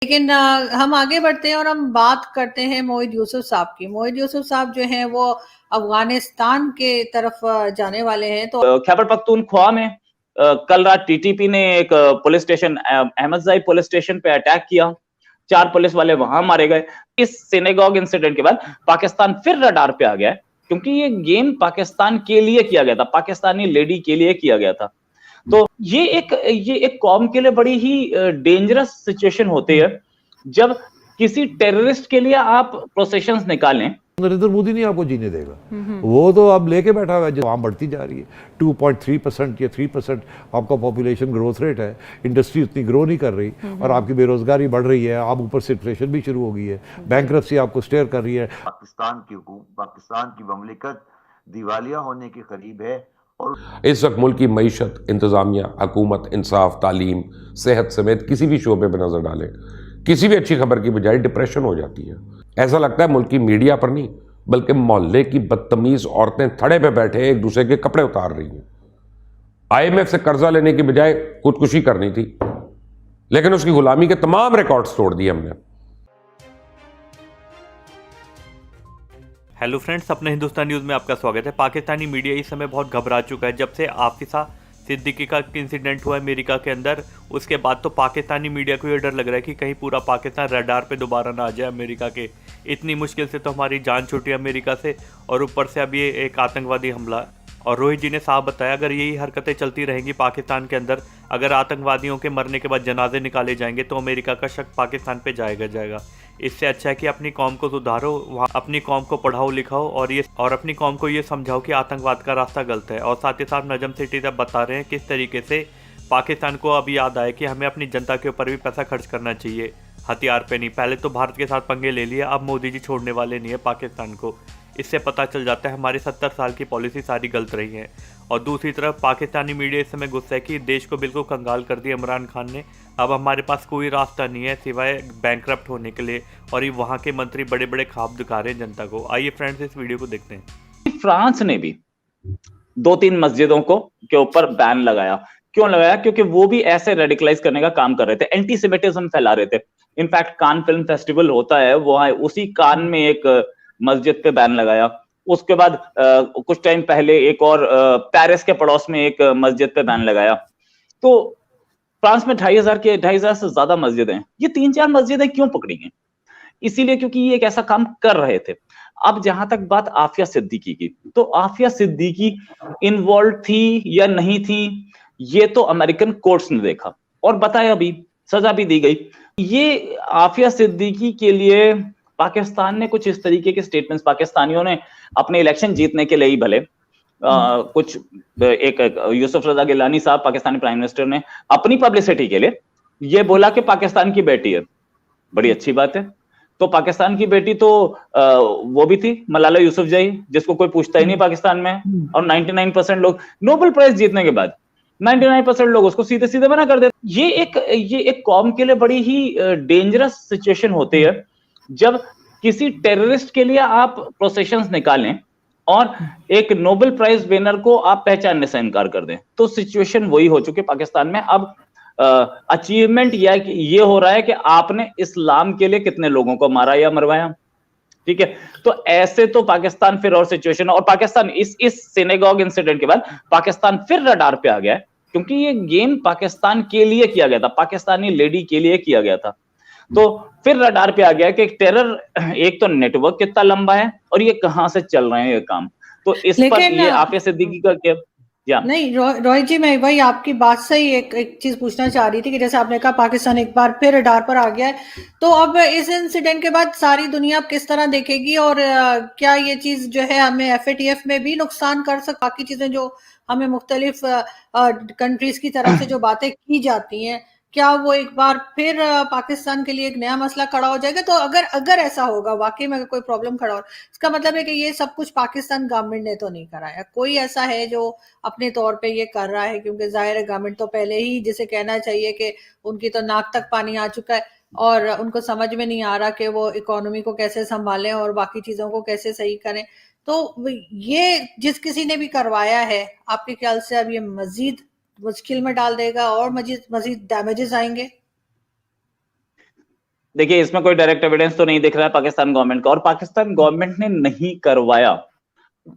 लेकिन हम आगे बढ़ते हैं और हम बात करते हैं मोहित यूसुफ साहब की। मोहित यूसुफ साहब जो हैं वो अफगानिस्तान के तरफ जाने वाले हैं। तो खैबर पख्तूनख्वा में कल रात टीटीपी ने एक police station Ahmadzai police station पे अटैक किया। 4 पुलिस वाले वहां मारे गए। इस सिनेगॉग इंसिडेंट के बाद पाकिस्तान फिर रडार पे आ गया है, क्योंकि ये गेम पाकिस्तान के लिए किया गया था, पाकिस्तानी लेडी के लिए किया गया था। तो ये एक कौम के लिए बड़ी ही डेंजरस सिचुएशन होती है जब किसी टेररिस्ट के लिए आप प्रोसेशंस निकालें। नरेंद्र मोदी नहीं आपको जीने देगा। वो तो अब लेके बैठा हुआ है, वहां बढ़ती जा रही है 2.3% या 3% आपका पॉपुलेशन ग्रोथ रेट है। इंडस्ट्री उतनी ग्रो नहीं कर रही और आपकी बेरोजगारी बढ़ रही है। आप ऊपर से इन्फ्लेशन भी शुरू हो गई है, बैंकरप्सी आपको स्टेयर कर रही है। पाकिस्तान की ममलिकत दिवालिया होने के करीब है। और इस वक्त मुल्क की मईशत, इंतजामिया, हुकूमत, इंसाफ, तालीम, सेहत समेत किसी भी शोबे पर नजर डालें, किसी भी अच्छी खबर की बजाय डिप्रेशन हो जाती है। ऐसा लगता है मुल्क की मीडिया पर नहीं बल्कि मोहल्ले की बदतमीज औरतें थड़े पे बैठे एक दूसरे के कपड़े उतार रही हैं। IMF से कर्जा लेने की बजाय खुदकुशी करनी थी, लेकिन उसकी गुलामी के तमाम रिकॉर्ड्स तोड़ दिए हमने। हेलो फ्रेंड्स, अपने हिंदुस्तान न्यूज़ में आपका स्वागत है। पाकिस्तानी मीडिया इस समय बहुत घबरा चुका है। जब से आफिसा सिद्दीकी का इंसिडेंट हुआ अमेरिका के अंदर, उसके बाद तो पाकिस्तानी मीडिया को ये डर लग रहा है कि कहीं पूरा पाकिस्तान रडार पे दोबारा ना आ जाए अमेरिका के। इतनी मुश्किल से तो हमारी जान छूटी अमेरिका से, और ऊपर से अब ये एक आतंकवादी हमला। और रोहित जी ने साफ बताया, अगर यही हरकतें चलती रहेंगी पाकिस्तान के अंदर, अगर आतंकवादियों के मरने के बाद जनाजे निकाले जाएंगे तो अमेरिका का शक पाकिस्तान पे जाएगा। इससे अच्छा है कि अपनी कौम को सुधारो, वहाँ अपनी कौम को पढ़ाओ लिखाओ और अपनी कौम को ये समझाओ कि आतंकवाद का रास्ता गलत है। और साथ ही साथ नजम सिटी तक बता रहे हैं किस तरीके से पाकिस्तान को अब याद आए कि हमें अपनी जनता के ऊपर भी पैसा खर्च करना चाहिए, हथियार पे नहीं। पहले तो भारत के साथ पंगे ले लिए, अब मोदी जी छोड़ने वाले नहीं है पाकिस्तान को। इससे पता चल जाता है हमारी 70 साल की पॉलिसी सारी गलत रही है। और दूसरी तरफ पाकिस्तानी मीडिया इस समय गुस्सा है कि देश को बिल्कुल कंगाल कर दिया इमरान खान ने। अब हमारे पास कोई रास्ता नहीं है सिवाय बैंकरप्ट होने के लिए, और ये वहाँ के मंत्री बड़े बड़े ख्वाब दिखा रहे हैं जनता को। आइए फ्रेंड्स इस वीडियो को देखते हैं। फ्रांस ने भी 2-3 मस्जिदों के ऊपर बैन लगाया। क्यों लगाया? क्योंकि वो भी ऐसे रेडिकलाइज करने का काम कर रहे थे, एंटीसेमिटिज्म फैला रहे थे। इनफैक्ट कान फिल्म फेस्टिवल होता है, वहां उसी कान में एक मस्जिद पे बैन लगाया। उसके बाद कुछ टाइम पहले एक और पेरिस के पड़ोस में एक मस्जिद पे बैन लगाया। तो फ्रांस में 2,500 से ज्यादा मस्जिदें हैं। ये 3-4 मस्जिदें क्यों पकड़ी हैं? इसीलिए क्योंकि ये एक ऐसा काम कर रहे थे। अब जहां तक बात आफिया सिद्दीकी की, तो आफिया सिद्दीकी इन्वॉल्व थी या नहीं थी, ये तो अमेरिकन कोर्ट्स ने देखा और बताया भी, सजा भी दी गई। ये आफिया सिद्दीकी के लिए पाकिस्तान ने कुछ इस तरीके के स्टेटमेंट्स, पाकिस्तानियों ने अपने इलेक्शन जीतने के लिए ही भले कुछ एक यूसुफ रजा गिलानी साहब पाकिस्तानी प्राइम मिनिस्टर ने अपनी पब्लिसिटी के लिए ये बोला कि पाकिस्तान की बेटी है। बड़ी अच्छी बात है। तो पाकिस्तान की बेटी तो वो भी थी मलाला यूसुफजई, जिसको कोई पूछता ही नहीं पाकिस्तान में। और 99% लोग नोबेल प्राइज जीतने के बाद 99% लोग उसको सीधे सीधे मना कर देते। ये एक कौम के लिए बड़ी ही डेंजरस सिचुएशन होती है जब किसी टेररिस्ट के लिए आप प्रोसेशंस निकालें और एक नोबेल प्राइज विनर को आप पहचानने से इनकार कर दें। तो सिचुएशन वही हो चुकी है पाकिस्तान में। अब अचीवमेंट ये हो रहा है कि आपने इस्लाम के लिए कितने लोगों को मारा या मरवाया। ठीक है, तो ऐसे तो पाकिस्तान फिर और सिचुएशन, और पाकिस्तान इस सिनेगॉग इंसिडेंट के बाद पाकिस्तान फिर रडार पे आ गया है, क्योंकि ये गेम पाकिस्तान के लिए किया गया था, पाकिस्तानी लेडी के लिए किया गया था। तो फिर रडार पे आ गया कि टेरर एक तो नेटवर्क कितना लंबा है और ये कहां से चल रहे हैं ये काम। तो इस पर ये आफिया सिद्दीकी का क्या? नहीं रोहित जी, मैं वही आपकी बात से ही एक चीज पूछना चाह रही थी कि जैसे आपने कहा पाकिस्तान एक बार फिर रडार पर आ गया है, तो अब इस इंसिडेंट के बाद सारी दुनिया अब किस तरह देखेगी, और क्या ये चीज जो है हमें FATF में भी नुकसान कर सकती? बाकी चीजें जो हमें मुख्तलिफ कंट्रीज की तरफ से जो बातें की जाती हैं, क्या वो एक बार फिर पाकिस्तान के लिए एक नया मसला खड़ा हो जाएगा? तो अगर ऐसा होगा वाकई में, अगर कोई प्रॉब्लम खड़ा हो, इसका मतलब है कि ये सब कुछ पाकिस्तान गवर्नमेंट ने तो नहीं कराया, कोई ऐसा है जो अपने तौर पे ये कर रहा है? क्योंकि जाहिर है गवर्नमेंट तो पहले ही, जिसे कहना चाहिए कि उनकी तो नाक तक पानी आ चुका है और उनको समझ में नहीं आ रहा कि वो इकोनॉमी को कैसे संभालें और बाकी चीजों को कैसे सही करें। तो ये जिस किसी ने भी करवाया है, आपके ख्याल से अब ये मजीद मुश्किल में डाल देगा और मजीद डैमेजेस आएंगे? देखिए, इसमें कोई डायरेक्ट एविडेंस तो नहीं दिख रहा है पाकिस्तान गवर्नमेंट का, और पाकिस्तान गवर्नमेंट ने नहीं करवाया,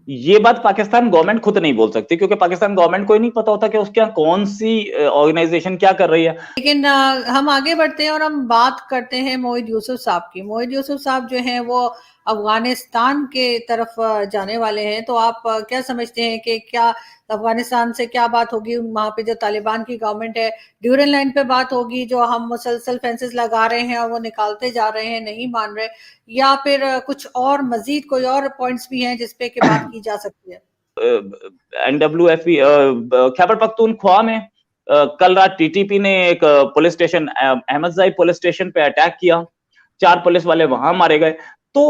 ये बात पाकिस्तान गवर्नमेंट खुद नहीं बोल सकती, क्योंकि पाकिस्तान गवर्नमेंट को ही नहीं पता होता कि उसके यहाँ कौन सी ऑर्गेनाइजेशन क्या कर रही है। लेकिन हम आगे बढ़ते हैं और हम बात करते हैं मोहित यूसुफ साहब की। मोहित यूसुफ साहब जो हैं वो अफगानिस्तान के तरफ जाने वाले हैं, तो आप क्या समझते हैं कि क्या अफगानिस्तान से क्या बात होगी? वहां पे जो तालिबान की गवर्नमेंट है, ड्यूरल लाइन पे बात होगी, जो हम मुसलसल फेंसेस लगा रहे हैं और वो निकालते जा रहे हैं, नहीं मान रहे, या फिर कुछ और मजीद कोई और पॉइंट्स भी हैं जिसपे की बात की जा सकती है? NWFP खैबर पख्तूनख्वा में कल रात टीटीपी ने एक police station, Ahmadzai police station पे अटैक किया, 4 पुलिस वाले वहां मारे गए। तो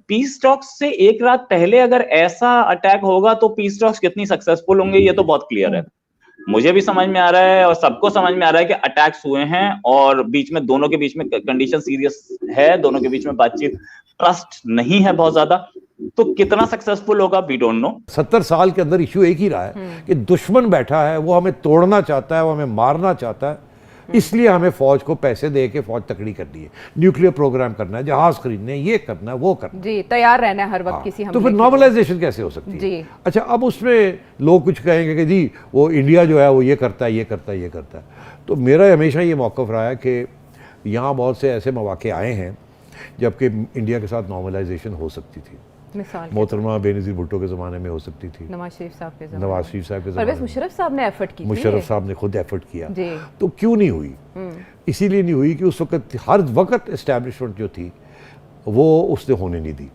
पीस टॉक्स से एक रात पहले अगर ऐसा अटैक होगा तो पीस टॉक्स कितनी सक्सेसफुल होंगे, ये तो बहुत क्लियर है। मुझे भी समझ में आ रहा है और सबको समझ में आ रहा है कि अटैक्स हुए हैं और बीच में, दोनों के बीच में कंडीशन सीरियस है, दोनों के बीच में बातचीत, ट्रस्ट नहीं है बहुत ज्यादा। तो कितना सक्सेसफुल होगा वी डोंट नो। 70 साल के अंदर इश्यू एक ही रहा है कि दुश्मन बैठा है, वो हमें तोड़ना चाहता है, वो हमें मारना चाहता है, इसलिए हमें फौज को पैसे दे के फौज तकड़ी करनी है, न्यूक्लियर प्रोग्राम करना है, जहाज खरीदने, ये करना है, वो करना है। जी, तैयार रहना है हर वक्त किसी हमले तो फिर नॉर्मलाइजेशन कैसे हो सकती है? जी। अच्छा, अब उसमें लोग कुछ कहेंगे कि जी वो इंडिया जो है वो ये करता है, ये करता है, ये करता है। तो मेरा हमेशा ये मौक़िफ़ रहा है कि यहाँ बहुत से ऐसे मौक़े आए हैं जबकि इंडिया के साथ नॉर्मलाइजेशन हो सकती थी। मिसाल मोहतरमा बेनज़ीर भुट्टो के ज़माने में हो सकती थी, नवाज शरीफ साहब के नवाज शरीफ साहब के ज़माने परवेज़ में, मुशर्रफ साहब ने एफर्ट की, मुशर्रफ साहब ने खुद एफर्ट किया। जी। तो क्यों नहीं हुई? इसीलिए नहीं हुई कि उस वक्त हर वक्त इस्टेब्लिशमेंट जो थी वो उसने होने नहीं दी,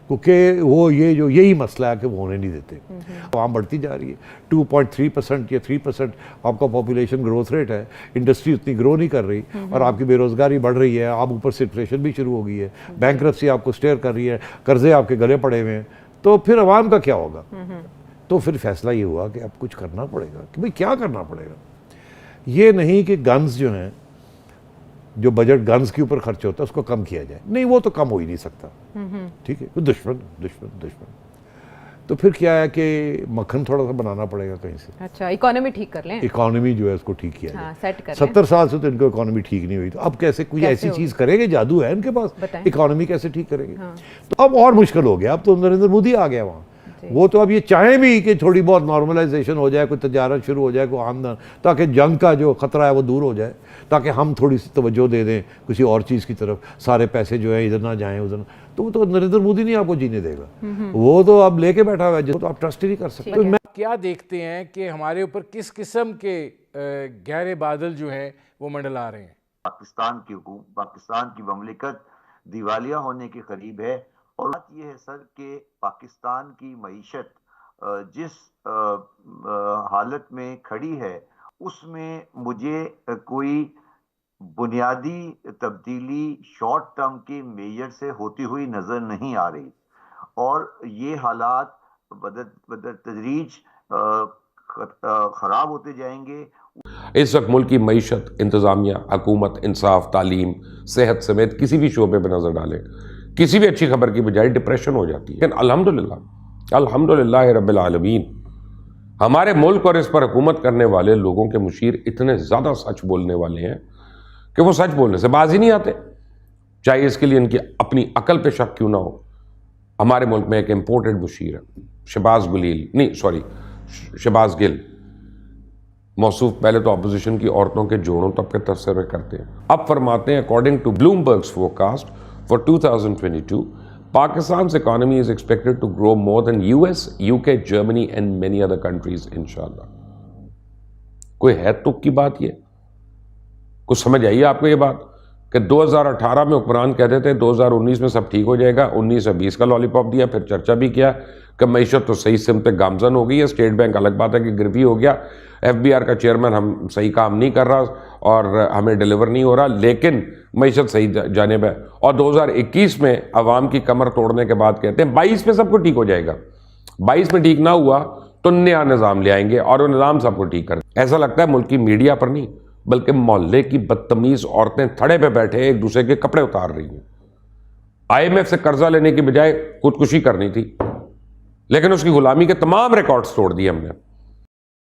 क्योंकि वो यही मसला है कि वो होने नहीं देते। आवाम बढ़ती जा रही है, 2.3% या 3% आपका पॉपुलेशन ग्रोथ रेट है, इंडस्ट्री उतनी ग्रो नहीं कर रही और आपकी बेरोज़गारी बढ़ रही है, आप ऊपर से इन्फ्लेशन भी शुरू हो गई है, बैंकरप्सी आपको स्टेयर कर रही है, कर्जे आपके गले पड़े हुए हैं, तो फिर आवाम का क्या होगा? तो फिर फैसला ये हुआ कि अब कुछ करना पड़ेगा। कि भाई क्या करना पड़ेगा? ये नहीं कि गन्स जो हैं, जो बजट गन्स के ऊपर खर्च होता है उसको कम किया जाए, नहीं, वो तो कम हो ही नहीं सकता, ठीक है, दुश्मन दुश्मन दुश्मन। तो फिर क्या है कि मक्खन थोड़ा सा बनाना पड़ेगा कहीं से। अच्छा, इकोनॉमी ठीक कर लें, इकोनॉमी जो है उसको ठीक किया जाए। सेट कर लें। 70 साल से तो इनको इकोनॉमी ठीक नहीं हुई, तो अब कैसे कोई ऐसी चीज करेंगे? जादू है इनके पास, इकोनॉमी कैसे ठीक करेंगे? तो अब और मुश्किल हो गया, अब तो नरेंद्र मोदी आ गया वहाँ, वो तो अब ये चाहें भी कि थोड़ी बहुत नॉर्मलाइजेशन हो जाए, कोई तजारत शुरू हो जाए, कोई आमदन, ताकि जंग का जो खतरा है वो दूर हो जाए, ताकि हम थोड़ी सी तवज्जो दे दें किसी और चीज़ की तरफ, सारे पैसे जो है इधर ना जाएं उधर ना, तो वो तो नरेंद्र मोदी नहीं आपको जीने देगा, वो तो अब लेके बैठा हुआ है, तो आप ट्रस्ट ही नहीं कर सकते। तो मैं क्या देखते हैं कि हमारे ऊपर किस किस्म के गहरे बादल जो हैं वो मंडला रहे हैं? पाकिस्तान की ममलिकत दिवालिया होने के करीब है, और बात यह है सर कि पाकिस्तान की मईशत जिस हालत में खड़ी है उसमें मुझे कोई बुनियादी तब्दीली शॉर्ट टर्म के मेजर से होती हुई नजर नहीं आ रही, और ये हालात बदतदरीज खराब होते जाएंगे। इस वक्त मुल्क की मईशत, इंतज़ामिया, हुकूमत, इंसाफ, तालीम, सेहत समेत किसी भी शोबे पर नज़र डालें, किसी भी अच्छी खबर की बजाय डिप्रेशन हो जाती है। लेकिन अल्हम्दुलिल्लाह रब्बिल आलमीन, हमारे मुल्क और इस पर हुकूमत करने वाले लोगों के मुशीर इतने ज़्यादा सच बोलने वाले हैं कि वो सच बोलने से बाज ही नहीं आते, चाहे इसके लिए इनकी अपनी अकल पे शक क्यों ना हो। हमारे मुल्क में एक इम्पोर्टेड मुशीर है, शहबाज गिल, मौसूफ पहले तो अपोजिशन की औरतों के जोड़ों तब के तस्वीर करते हैं, अब फरमाते हैं according to Bloomberg's forecast for 2022, Pakistan's economy is expected to grow more than US, UK, Germany and many other countries, इंशाल्लाह। कोई है तुक की बात? ये कुछ समझ आई आपको ये बात कि 2018 में हुक्मरान कहते थे 2019 में सब ठीक हो जाएगा, 19 से 20 का लॉलीपॉप दिया, फिर चर्चा भी किया कि मईशत तो सही सिमत गामजन हो गई है, स्टेट बैंक अलग बात है कि गिरवी हो गया, FBR का चेयरमैन हम सही काम नहीं कर रहा और हमें डिलीवर नहीं हो रहा, लेकिन मईशत सही जानिब है। और 2021 में अवाम की कमर तोड़ने के बाद कहते हैं 22 में सबको ठीक हो जाएगा, 22 में ठीक ना हुआ तो नया निज़ाम ले आएंगे और वो निज़ाम सबको ठीक कर। ऐसा लगता है मुल्क की मीडिया पर नहीं बल्कि मोहल्ले की बदतमीज़ औरतें थड़े पे बैठे एक दूसरे के कपड़े उतार रही हैं। IMF से कर्जा लेने की बजाय खुदकुशी करनी थी, लेकिन उसकी गुलामी के तमाम रिकॉर्ड्स तोड़ दिए हमने।